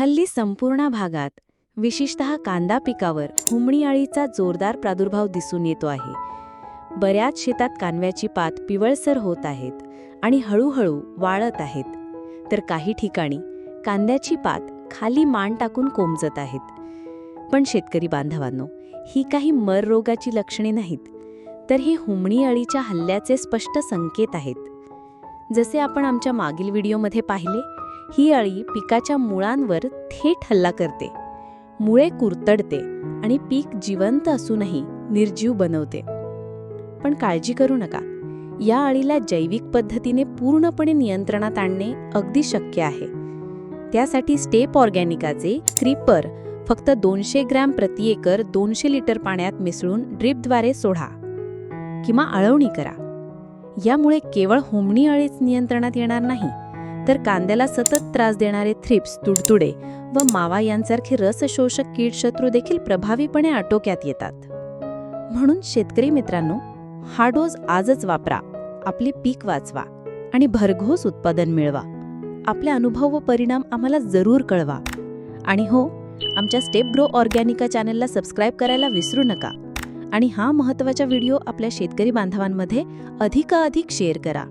हल्ली संपूर्ण भागात विशेषतः कांदा पिकावर हुमणी अळीचा जोरदार प्रादुर्भाव दिसून येतो आहे. बऱ्याच शेतात कांद्याची पात पिवळसर होत आहेत आणि हळूहळू वाळत आहेत, तर काही ठिकाणी कांद्याची पात खाली मान टाकून कोमजत आहेत. पण शेतकरी बांधवांनो, ही काही मर रोगाची लक्षणे नाहीत, तर ही हुमणी अळीच्या हल्ल्याचे स्पष्ट संकेत आहेत. जसे आपण आमच्या मागील व्हिडिओमध्ये पाहिले, ही अळी पिकाच्या मुळांवर थेट हल्ला करते. मुळे कुरतडते आणि पीक जिवंत असूनही निर्जीव बनवते. पण काळजी करू नका, या अळीला जैविक पद्धतीने पूर्णपणे नियंत्रणात आणणे अगदी शक्य आहे. त्यासाठी स्टेप ऑर्गॅनिकाचे क्रीपर फक्त 200 ग्रॅम प्रति एकर 200 लिटर पाण्यात मिसळून ड्रिपद्वारे सोडा किंवा आळवणी करा. यामुळे केवळ हुमणी अळीच नियंत्रणात येणार नाही, तर कांद्याला सतत त्रास देणारे थ्रिप्स, तुडतुडे व मावा यांसारखे रसशोषक कीटशत्रू देखील प्रभावीपणे आटोक्यात येतात. म्हणून शेतकरी मित्रांनो, हा डोस आजच वापरा, आपले पीक वाचवा आणि भरघोस उत्पादन मिळवा. आपले अनुभव व परिणाम आम्हाला जरूर कळवा. आणि हो, आमच्या स्टेप ग्रो ऑर्गॅनिका चॅनलला सबस्क्राईब करायला विसरू नका आणि हा महत्त्वाचा व्हिडिओ आपल्या शेतकरी बांधवांमध्ये अधिकाधिक शेअर करा.